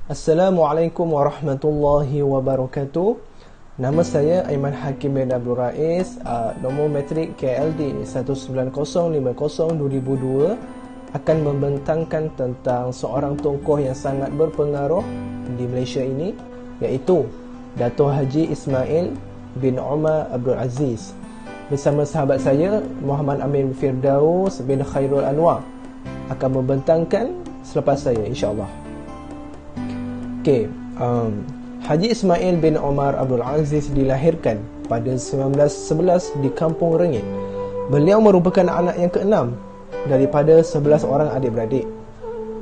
Assalamualaikum warahmatullahi wabarakatuh. Nama saya Aiman Hakim bin Abdul Rais, nombor metrik KLD 19050-2002, akan membentangkan tentang seorang tokoh yang sangat berpengaruh di Malaysia ini, iaitu Dato' Haji Ismail bin Omar Abdul Aziz. Bersama sahabat saya Muhammad Amin Firdaus bin Khairul Anwar akan membentangkan selepas saya, insya-Allah. Haji Ismail bin Omar Abdul Aziz dilahirkan pada 1911 di Kampung Rengit. Beliau merupakan anak yang keenam daripada 11 orang adik-beradik.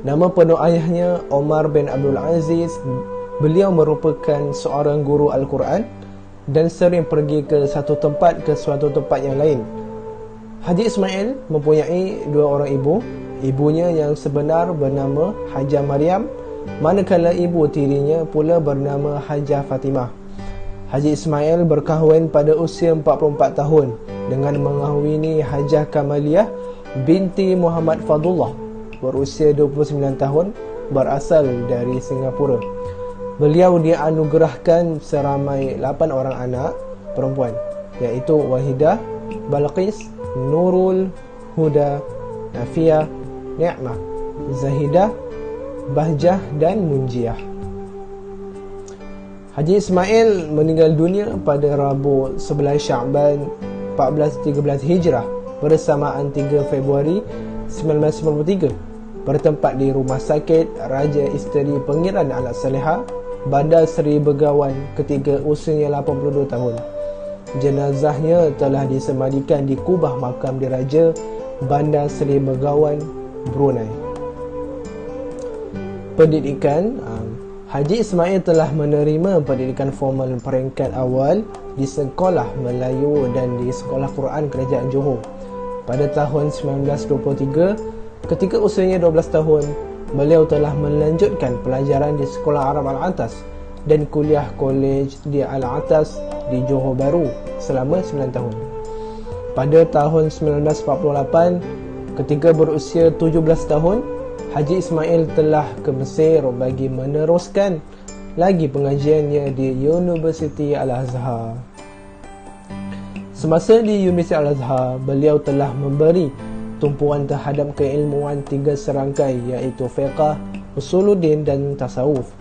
Nama penuh ayahnya Omar bin Abdul Aziz. Beliau merupakan seorang guru Al-Quran dan sering pergi ke satu tempat ke suatu tempat yang lain. Haji Ismail mempunyai dua orang ibu. Ibunya yang sebenar bernama Hajah Maryam, manakala ibu tirinya pula bernama Hajah Fatimah. Haji Ismail berkahwin pada usia 44 tahun dengan mengahwini Hajah Kamaliyah binti Muhammad Fadullah berusia 29 tahun, berasal dari Singapura. Beliau dianugerahkan seramai 8 orang anak perempuan, iaitu Wahidah, Balqis, Nurul, Huda, Nafiah, Ni'mah, Zahidah, Bahjah dan Munjiah. Haji Ismail meninggal dunia pada Rabu 11 Sya'ban 1413 Hijrah bersamaan 3 Februari 1993 bertempat di Rumah Sakit Raja Isteri Pengiran Anak Salehah, Bandar Seri Begawan ketika usianya 82 tahun. Jenazahnya telah disemadikan di kubah makam diraja Bandar Seri Begawan, Brunei. Pendidikan, Haji Ismail telah menerima pendidikan formal peringkat awal di Sekolah Melayu dan di Sekolah Quran Kerajaan Johor. Pada tahun 1923, ketika usianya 12 tahun, beliau telah melanjutkan pelajaran di Sekolah Arab Al-Atas dan kuliah kolej di Al-Atas di Johor Bahru selama 9 tahun. Pada tahun 1948, ketika berusia 17 tahun, Haji Ismail telah ke Mesir bagi meneruskan lagi pengajiannya di Universiti Al-Azhar. Semasa di Universiti Al-Azhar, beliau telah memberi tumpuan terhadap keilmuan 3 serangkai, iaitu fiqh, usuluddin dan tasawuf.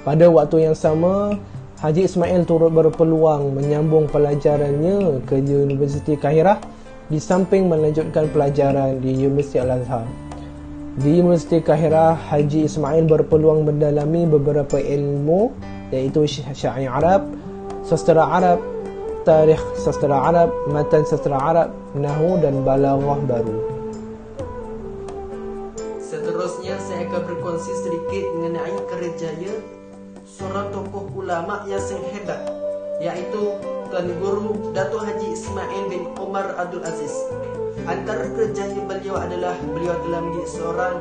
Pada waktu yang sama, Haji Ismail turut berpeluang menyambung pelajarannya ke Universiti Kahirah di samping melanjutkan pelajaran di Universiti Al-Azhar. Di Universiti Kahirah, Haji Ismail berpeluang mendalami beberapa ilmu, iaitu Syair Arab, Sastra Arab, Tarikh Sastra Arab, Matan Sastra Arab, Nahwu dan Balaghah baru. Seterusnya saya akan berkongsi sedikit mengenai kerjaya seorang tokoh ulama yang sangat hebat, iaitu Tuan Guru Dato' Haji Ismail bin Omar Abdul Aziz. Antara kerjaya beliau adalah beliau telah menjadi seorang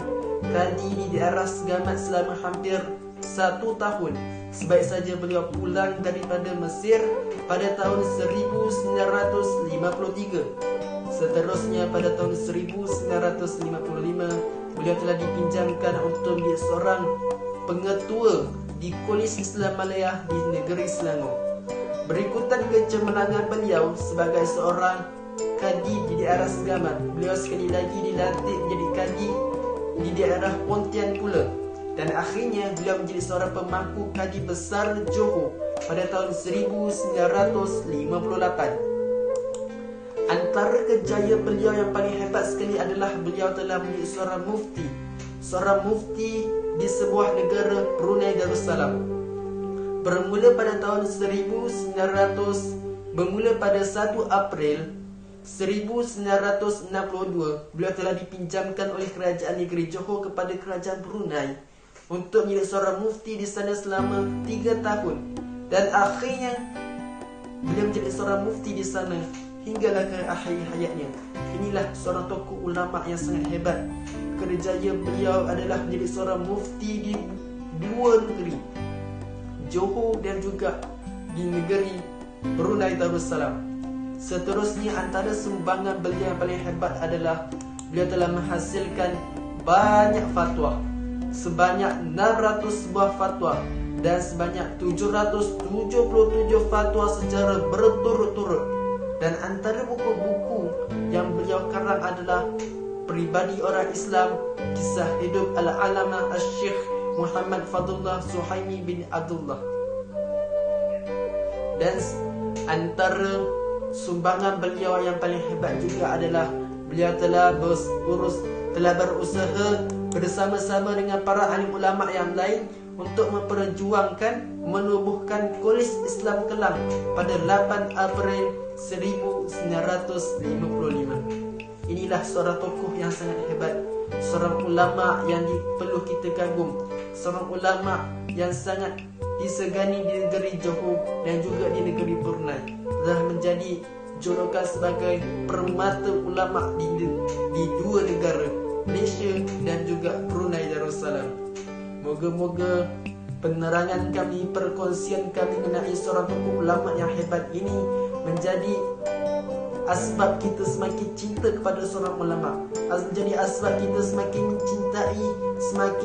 kadi di daerah Segamat selama hampir 1 tahun. Sebaik saja beliau pulang daripada Mesir pada tahun 1953. Seterusnya pada tahun 1955, beliau telah dipinjamkan untuk menjadi seorang pengetua di Kolej Islam Malaya di negeri Selangor. Berikutan kecemerlangan beliau sebagai seorang kadi di daerah Segamat, beliau sekali lagi dilantik menjadi kadi di daerah Pontian pula, dan akhirnya beliau menjadi seorang pemangku kadi besar Johor pada tahun 1958. Antara kejayaan beliau yang paling hebat sekali adalah beliau telah menjadi seorang mufti di sebuah negara, Brunei Darussalam. Bermula pada 1 April 1962, beliau telah dipinjamkan oleh kerajaan negeri Johor kepada kerajaan Brunei untuk menjadi seorang mufti di sana selama 3 tahun, dan akhirnya beliau menjadi seorang mufti di sana hinggalah ke akhir hayatnya. Inilah seorang tokoh ulama yang sangat hebat. Kerjaya beliau adalah menjadi seorang mufti di 2 negeri, Johor dan juga di negeri Brunei Darussalam. Seterusnya, antara sumbangan beliau yang paling hebat adalah beliau telah menghasilkan banyak fatwa. sebanyak 600 buah fatwa dan sebanyak 777 fatwa secara berturut-turut. Dan antara buku-buku yang beliau karang adalah Pribadi Orang Islam, Kisah Hidup Al-Alama Al-Syekh Muhammad Fadullah Suhaimi bin Abdullah. Dan antara sumbangan beliau yang paling hebat juga adalah beliau telah berusaha bersama-sama dengan para alim ulama yang lain untuk memperjuangkan menubuhkan Kolej Islam Kelang pada 8 April 1955. Inilah seorang tokoh yang sangat hebat, seorang ulama yang perlu kita kagum, seorang ulama yang sangat disegani di negeri Johor dan juga di negeri Brunei. Telah menjadi julukan sebagai permata ulama di dua negara, Malaysia dan juga Brunei Darussalam. Moga-moga penerangan kami, perkongsian kami mengenai seorang tokoh ulama yang hebat ini menjadi asbab kita semakin cinta kepada seorang ulama, menjadi asbab kita semakin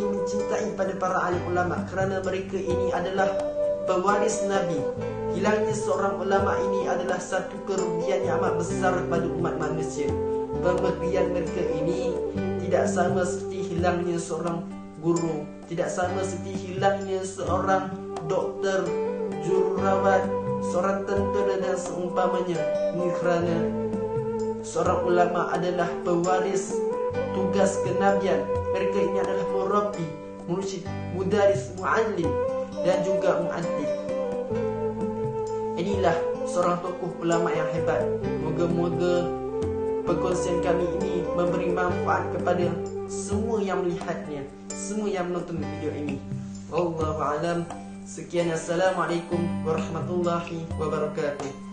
mencintai pada para alim ulama, kerana mereka ini adalah pewaris Nabi. Hilangnya seorang ulama ini adalah satu kerugian yang amat besar kepada umat manusia. Pemergian mereka ini tidak sama seperti hilangnya seorang guru, tidak sama seperti hilangnya seorang doktor, jururawat, seorang tentera dan seumpamanya. Ini kerana seorang ulama adalah pewaris tugas kenabian. Mereka ini adalah murabbi, mursyid, mudaris, muallim dan juga muaddib. Inilah seorang tokoh ulama yang hebat. Moga-moga perkongsian kami ini memberi manfaat kepada semua yang melihatnya, semua yang menonton video ini. Wallahu a'lam. Sekian, assalamualaikum warahmatullahi wabarakatuh.